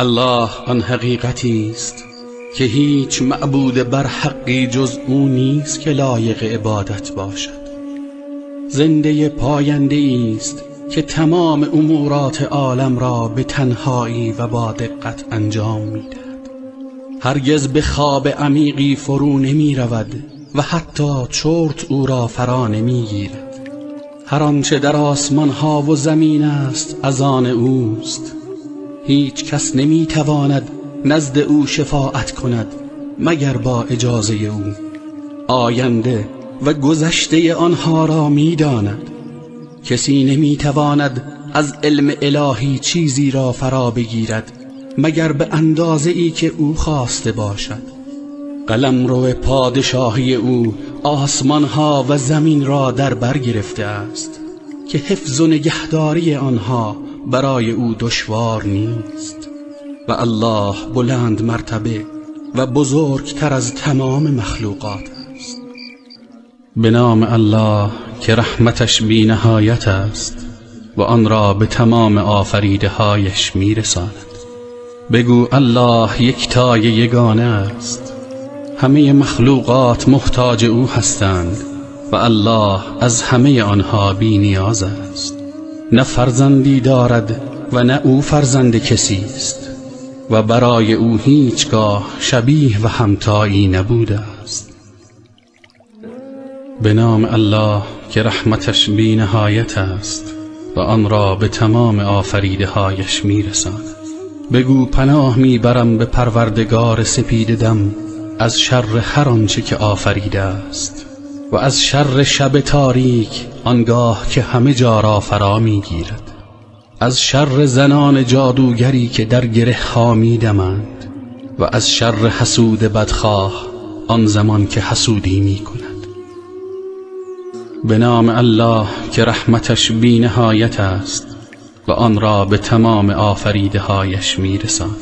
الله آن حقیقتی است که هیچ معبود بر حقی جز او نیست که لایق عبادت باشد. زنده پاینده است که تمام امورات عالم را به تنهایی و با دقت انجام می‌دهد. هرگز به خواب عمیقی فرو نمی رود و حتی چرت او را فرا نمی گیرد. هر آنچه در آسمان ها و زمین است از آن اوست. هیچ کس نمی تواند نزد او شفاعت کند مگر با اجازه او. آینده و گذشته آنها را می داند. کسی نمی تواند از علم الهی چیزی را فرا بگیرد مگر به اندازه ای که او خواسته باشد. قلمرو پادشاهی او آسمانها و زمین را در بر گرفته است که حفظ و نگهداری آنها برای او دشوار نیست. و الله بلند مرتبه و بزرگتر از تمام مخلوقات است. به نام الله که رحمتش بی نهایت است و آن را به تمام آفریده هایش می رساند. بگو الله یکتای یگانه است. همه مخلوقات محتاج او هستند و الله از همه آنها بی نیاز است. نه فرزندی دارد و نه او فرزند کسی است و برای او هیچگاه شبیه و همتایی نبوده است. به نام الله که رحمتش بی نهایت است و آن را به تمام آفریده هایش می رساند. بگو پناه می برم به پروردگار سپیده دم از شر هر آنچه که آفریده است و از شر شب تاریک آنگاه که همه جا را فرا می گیرد، از شر زنان جادوگری که در گره ها می دمند و از شر حسود بدخواه آن زمان که حسودی می کند. به نام الله که رحمتش بی نهایت است و آن را به تمام آفریده هایش می رساند.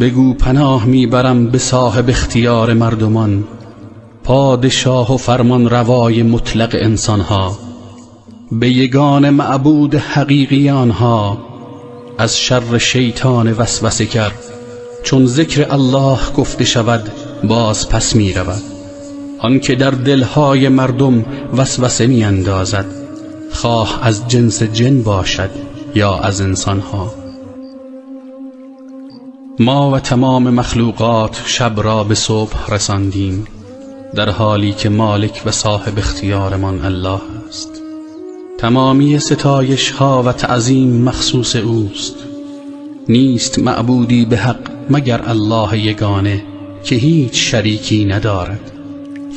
بگو پناه می برم به صاحب اختیار مردمان، پادشاه و فرمان روای مطلق انسانها، به یگان معبود حقیقی آنها، از شر شیطان وسوسه گر. چون ذکر الله گفته شود باز پس می رود، آن که در دلهای مردم وسوسه می اندازد، خواه از جنس جن باشد یا از انسانها. ما و تمام مخلوقات شب را به صبح رساندیم در حالی که مالک و صاحب اختیارمان الله است. تمامی ستایش ها و تعظیم مخصوص اوست. نیست معبودی به حق مگر الله یگانه که هیچ شریکی ندارد.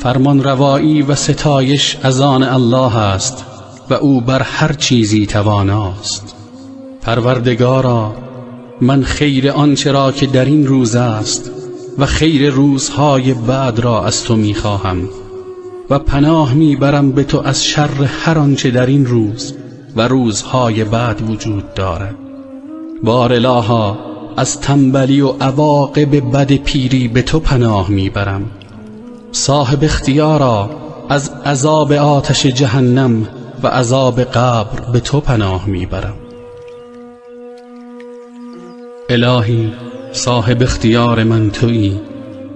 فرمان روایی و ستایش از آن الله است و او بر هر چیزی تواناست. پروردگارا، من خیر آنچه را که در این روز است و خیر روزهای بعد را از تو می‌خواهم و پناه میبرم به تو از شر هر آنچه در این روز و روزهای بعد وجود دارد. بار الها، از تنبلی و عواقب بد پیری به تو پناه میبرم. صاحب اختیارا، از عذاب آتش جهنم و عذاب قبر به تو پناه میبرم. الهی، صاحب اختیار من تویی،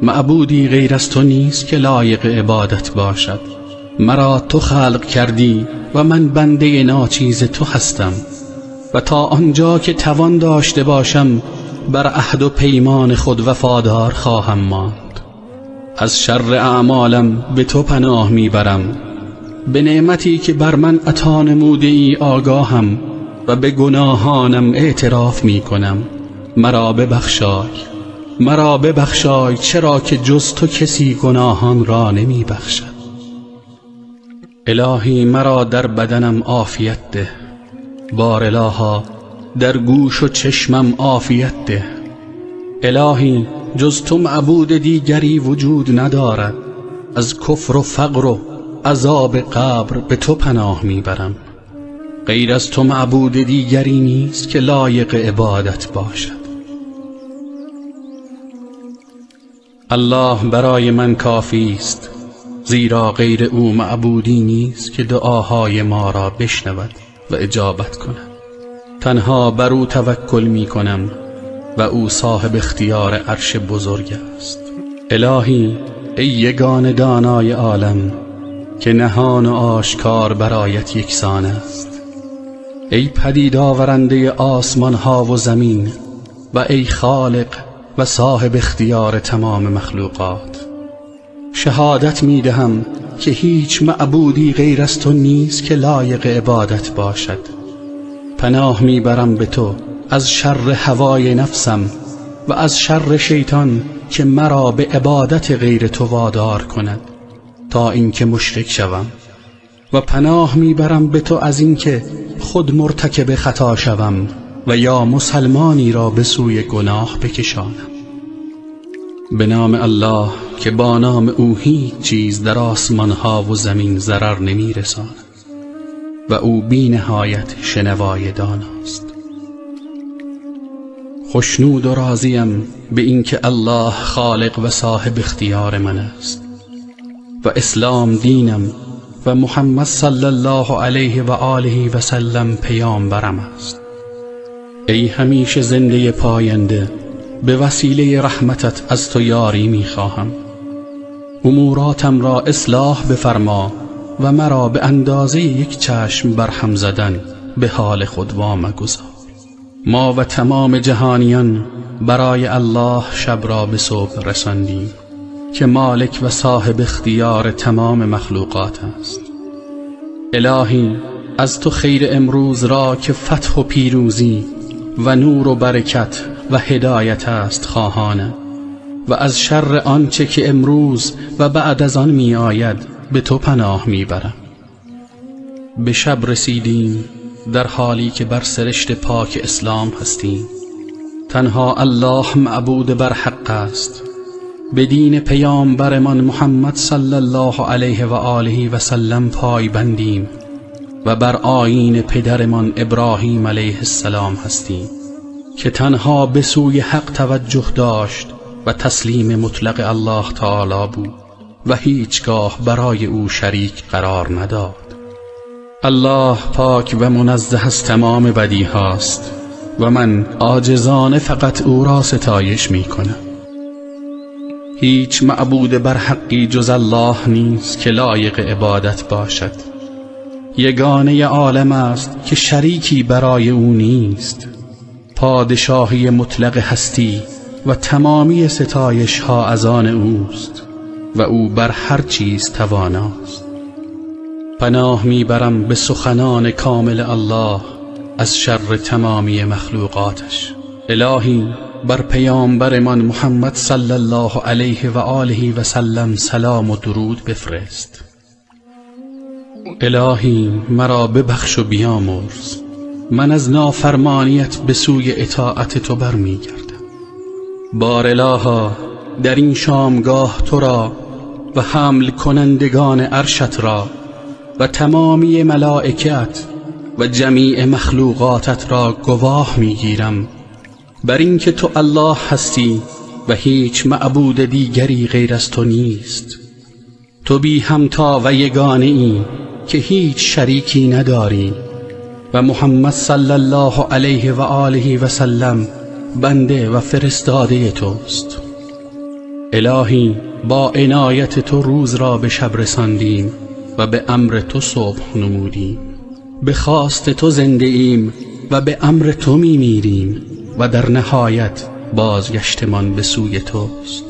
معبودی غیر از تو نیست که لایق عبادت باشد. مرا تو خلق کردی و من بنده ناچیز تو هستم و تا آنجا که توان داشته باشم بر عهد و پیمان خود وفادار خواهم ماند. از شر اعمالم به تو پناه میبرم. به نعمتی که بر من عطا نموده ای آگاهم و به گناهانم اعتراف میکنم. مرا ببخشای، مرا ببخشای، چرا که جز تو کسی گناهان را نمی بخشد. الهی، مرا در بدنم عافیت ده. بار الها، در گوش و چشمم عافیت ده. الهی، جز تو معبود دیگری وجود ندارد. از کفر و فقر و عذاب قبر به تو پناه میبرم. غیر از تو معبود دیگری نیست که لایق عبادت باشد. الله برای من کافی است، زیرا غیر او معبودی نیست که دعاهای ما را بشنود و اجابت کند. تنها بر او توکل می کنم و او صاحب اختیار عرش بزرگ است. الهی ای یگانه دانای عالم که نهان و آشکار برایت یکسان است، ای پدید آورنده آسمان ها و زمین و ای خالق و صاحب اختیار تمام مخلوقات، شهادت می دهم که هیچ معبودی غیر از تو نیست که لایق عبادت باشد. پناه می برم به تو از شر هوای نفسم و از شر شیطان که مرا به عبادت غیر تو وادار کند تا اینکه مشرک شوم، و پناه می برم به تو از اینکه خود مرتکب خطا شوم و یا مسلمانی را به سوی گناه بکشانم. به نام الله که با نام او هیچ چیز در آسمان ها و زمین ضرر نمی رساند و او بی نهایت شنوای داناست. خوشنود و راضیم به اینکه الله خالق و صاحب اختیار من است و اسلام دینم و محمد صلی الله علیه و آله و سلم پیامبرم است. ای همیشه زنده پاینده، به وسیله رحمتت از تو یاری می‌خواهم. اموراتم را اصلاح بفرما و مرا به اندازه یک چشم برهم زدن به حال خود وامگذار. ما و تمام جهانیان برای الله شب را به صبح رساندیم که مالک و صاحب اختیار تمام مخلوقات است. الهی از تو خیر امروز را که فتح و پیروزی و نور و برکت و هدایت است خواهانم، و از شر آنچه که امروز و بعد از آن می آید به تو پناه می برم. به شب رسیدیم در حالی که بر سرشت پاک اسلام هستیم. تنها الله معبود بر حق است. به دین پیامبرمان محمد صلی الله علیه و آله و سلم پای بندیم و بر آیین پدرمان ابراهیم علیه السلام هستیم که تنها به سوی حق توجه داشت و تسلیم مطلق الله تعالی بود و هیچگاه برای او شریک قرار نداد. الله پاک و منزه از تمام بدی هاست و من عاجزانه فقط او را ستایش می کنم. هیچ معبود بر حقی جز الله نیست که لایق عبادت باشد. یگانه عالم است که شریکی برای او نیست. پادشاهی مطلق هستی و تمامی ستایش ها از آن اوست و او بر هر چیز تواناست. پناه میبرم به سخنان کامل الله از شر تمامی مخلوقاتش. الهی بر پیامبرمان محمد صلی الله علیه و آله و سلم سلام و درود بفرست. الهی مرا ببخش و بیامرز، من از نافرمانیت به سوی اطاعت تو برمیگردم. بار الها در این شامگاه تو را و حمل کنندگان عرشت را و تمامی ملائکت و جمیع مخلوقاتت را گواه میگیرم بر اینکه تو الله هستی و هیچ معبود دیگری غیر از تو نیست. تو بی همتا و یگانه ای که هیچ شریکی نداری و محمد صلی الله علیه و آله و سلم بنده و فرستاده توست. الهی با عنایت تو روز را به شب رساندیم و به امر تو صبح نمودیم. به خواست تو زنده ایم و به امر تو میمیریم و در نهایت بازگشتمان به سوی توست.